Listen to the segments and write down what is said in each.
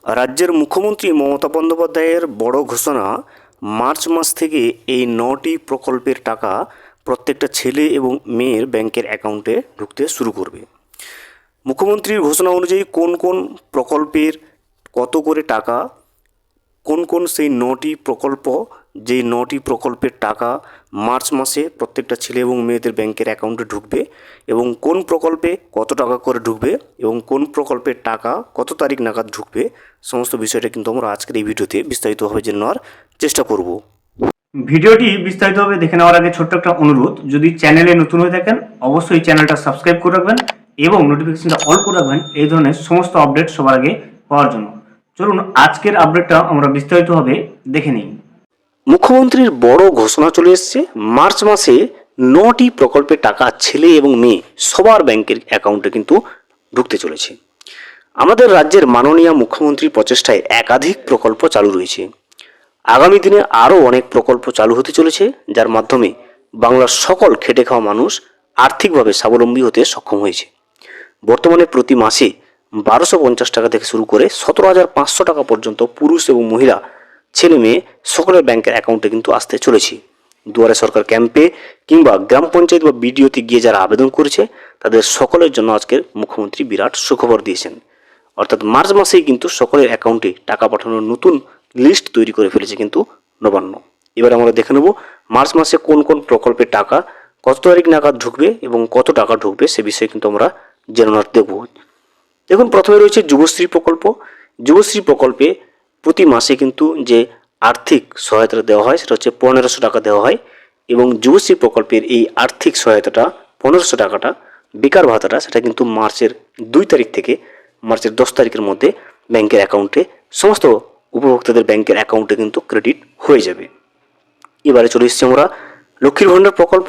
রাজ্যের মুখ্যমন্ত্রী মমতা বন্দ্যোপাধ্যায়ের বড় ঘোষণা, মার্চ মাস থেকে এই 9টি প্রকল্পের টাকা প্রত্যেকটা ছেলে এবং মেয়ের ব্যাংকের অ্যাকাউন্টে ঢুকতে শুরু করবে। মুখ্যমন্ত্রীর ঘোষণা অনুযায়ী কোন কোন প্রকল্পের কত করে টাকা, কোন কোন সেই 9টি প্রকল্প, যেই 9টি প্রকল্পের টাকা মার্চ মাসে প্রত্যেকটা ছেলে এবং মেয়েদের ব্যাংকের অ্যাকাউন্টে ঢুকবে এবং কোন প্রকল্পে কত টাকা করে ঢুকবে এবং কোন প্রকল্পের টাকা কত তারিখ নাগাদ ঢুকবে, সমস্ত বিষয়টা কিন্তু আমরা আজকের এই ভিডিওতে বিস্তারিতভাবে জেনে নেওয়ার চেষ্টা করব। ভিডিওটি বিস্তারিতভাবে দেখে নেওয়ার আগে ছোট্ট একটা অনুরোধ, যদি চ্যানেলে নতুন হয়ে থাকেন অবশ্যই চ্যানেলটা সাবস্ক্রাইব করে রাখবেন এবং নোটিফিকেশনটা অল করে রাখবেন এই ধরনের সমস্ত আপডেট সবার আগে পাওয়ার জন্য। চলুন আজকের আপডেটটা আমরা বিস্তারিতভাবে দেখে নিই। মুখ্যমন্ত্রীর বড় ঘোষণা চলে এসেছে। মার্চ মাসে 9টি প্রকল্পের টাকা ছেলে এবং মেয়ে সবার ব্যাংকের অ্যাকাউন্টে কিন্তু ঢুকতে চলেছে। আমাদের রাজ্যের মাননীয় মুখ্যমন্ত্রীর প্রচেষ্টায় একাধিক প্রকল্প চালু রয়েছে। আগামী দিনে আরও অনেক প্রকল্প চালু হতে চলেছে, যার মাধ্যমে বাংলার সকল খেটে খাওয়া মানুষ আর্থিকভাবে স্বাবলম্বী হতে সক্ষম হয়েছে। বর্তমানে প্রতি মাসে 1250 টাকা থেকে শুরু করে 17,500 টাকা পর্যন্ত পুরুষ এবং মহিলা, ছেলে মেয়ে সকলের ব্যাংকের অ্যাকাউন্টে কিন্তু আসতে চলেছে। দুয়ারে সরকার ক্যাম্পে কিংবা গ্রাম পঞ্চায়েত বা বিডিওতে গিয়ে যারা আবেদন করেছে তাদের সকলের জন্য আজকের মুখ্যমন্ত্রী বিরাট সুখবর দিয়েছেন। অর্থাৎ মার্চ মাসেই কিন্তু সকলের অ্যাকাউন্টে টাকা পাঠানোর নতুন লিস্ট তৈরি করে ফেলেছে কিন্তু নবান্ন। এবার আমরা দেখে নেব মার্চ মাসে কোন কোন প্রকল্পের টাকা কত তারিখ নাগাদ ঢুকবে এবং কত টাকা ঢুকবে সে বিষয়ে কিন্তু আমরা জেনে দেখব। দেখুন, প্রথমে রয়েছে যুবশ্রী প্রকল্প। যুবশ্রী প্রকল্পে প্রতি মাসে কিন্তু যে আর্থিক সহায়তা দেওয়া হয় সেটা হচ্ছে 1500 টাকা দেওয়া হয় এবং যুবশ্রী প্রকল্পের এই আর্থিক সহায়তাটা 1500 টাকাটা, বেকার ভাতাটা, সেটা কিন্তু মার্চের 2 তারিখ থেকে মার্চের 10 তারিখের মধ্যে ব্যাংকের অ্যাকাউন্টে, সমস্ত উপভোক্তাদের ব্যাংকের অ্যাকাউন্টে কিন্তু ক্রেডিট হয়ে যাবে। এবারে চলে এসেছি আমরা লক্ষ্মীর ভাণ্ডার প্রকল্প।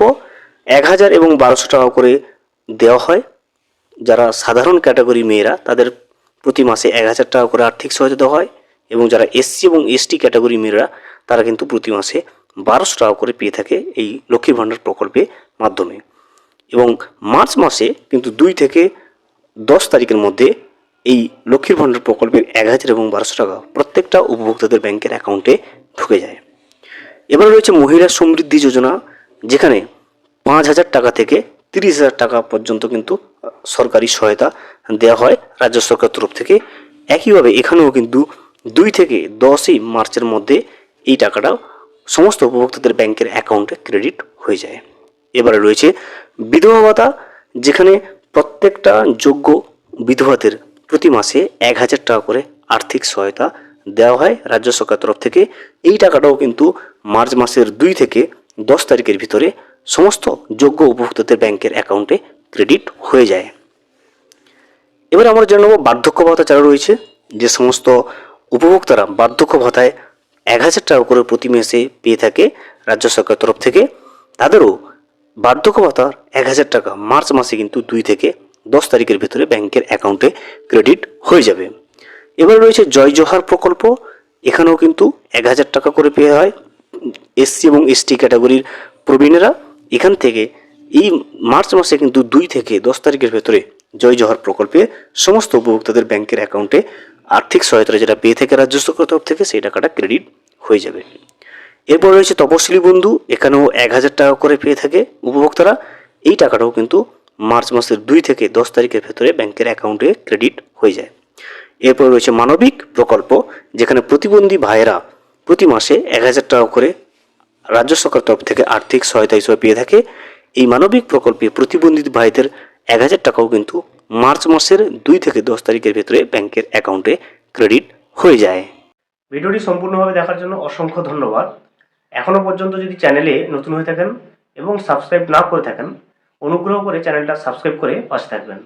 1000 এবং 1200 টাকা করে দেওয়া হয়। যারা সাধারণ ক্যাটাগরি মেয়েরা তাদের প্রতি মাসে 1000 টাকা করে আর্থিক সহায়তা দেওয়া হয় এবং যারা এসসি এবং এসটি ক্যাটাগরি মেয়েরা তারা কিন্তু প্রতি মাসে 1200 টাকা করে পেয়ে থাকে এই লক্ষ্মীর ভাণ্ডার প্রকল্পের মাধ্যমে। এবং মার্চ মাসে কিন্তু 2 থেকে 10 তারিখের মধ্যে এই লক্ষ্মীর ভাণ্ডার প্রকল্পের 1000 এবং 1200 টাকা প্রত্যেকটা উপভোক্তাদের ব্যাংকের অ্যাকাউন্টে ঢুকে যায়। এবার রয়েছে মহিলা সমৃদ্ধি যোজনা, যেখানে 5000 টাকা থেকে 30,000 টাকা পর্যন্ত কিন্তু সরকারি সহায়তা দেওয়া হয় রাজ্য সরকার তরফ থেকে। একইভাবে এখানেও কিন্তু 2 থেকে 10ই মার্চের মধ্যে এই টাকাটা সমস্ত উপভোক্তাদের ব্যাংকের অ্যাকাউন্টে ক্রেডিট হয়ে যায়। এবারে রয়েছে বিধবা ভাতা, যেখানে প্রত্যেকটা যোগ্য বিধবাদের প্রতি মাসে 1000 টাকা করে আর্থিক সহায়তা দেওয়া হয় রাজ্য সরকার তরফ থেকে। এই টাকাটাও কিন্তু মার্চ মাসের 2 থেকে 10 তারিখের ভিতরে সমস্ত যোগ্য উপভোক্তাদের ব্যাংকের অ্যাকাউন্টে ক্রেডিট হয়ে যায়। এবার আমরা জেনে নেব বার্ধক্য ভাতা চালু রয়েছে। যে সমস্ত উপভোক্তারা বার্ধক্য ভাতায় 1000 টাকা করে প্রতি মাসে পেয়ে থাকে রাজ্য সরকার তরফ থেকে, তাদেরও বার্ধক্য ভাতার 1000 টাকা মার্চ মাসে কিন্তু 2 থেকে 10 তারিখের ভিতরে ব্যাংকের অ্যাকাউন্টে ক্রেডিট হয়ে যাবে। এবার রয়েছে জয় জোহার প্রকল্প। এখানেও কিন্তু 1000 টাকা করে পেয়ে হয় এসসি এবং এসটি ক্যাটাগরির প্রবীণেরা। এখান থেকে এই মার্চ মাসে কিন্তু 2 থেকে 10 তারিখের ভেতরে জয় জোহার প্রকল্পে সমস্ত উপভোক্তাদের ব্যাংকের অ্যাকাউন্টে আর্থিক সহায়তা যেটা পেয়ে থাকে রাজ্য সরকার তরফ থেকে সেই টাকাটা ক্রেডিট হয়ে যাবে। এরপর রয়েছে তপশিলি বন্ধু। এখানেও 1000 টাকা করে পেয়ে থাকে উপভোক্তারা। এই টাকাটাও কিন্তু মার্চ মাসের 2 থেকে 10 তারিখের ভেতরে ব্যাংকের অ্যাকাউন্টে ক্রেডিট হয়ে যায়। এরপর রয়েছে মানবিক প্রকল্প, যেখানে প্রতিবন্ধী ভাইয়েরা প্রতি মাসে 1000 টাকা করে রাজ্য সরকার তরফ থেকে আর্থিক সহায়তা হিসেবে পেয়ে থাকে। এই মানবিক প্রকল্পে প্রতিবন্ধী ভাইদের 1000 টাকাও কিন্তু মার্চ মাসের 2 থেকে 10 তারিখের ভেতরে ব্যাংকের অ্যাকাউন্টে ক্রেডিট হয়ে যায়। ভিডিওটি সম্পূর্ণভাবে দেখার জন্য অসংখ্য ধন্যবাদ। এখনও পর্যন্ত যদি চ্যানেলে নতুন হয়ে থাকেন এবং সাবস্ক্রাইব না করে থাকেন, অনুগ্রহ করে চ্যানেলটা সাবস্ক্রাইব করে পাশে থাকবেন।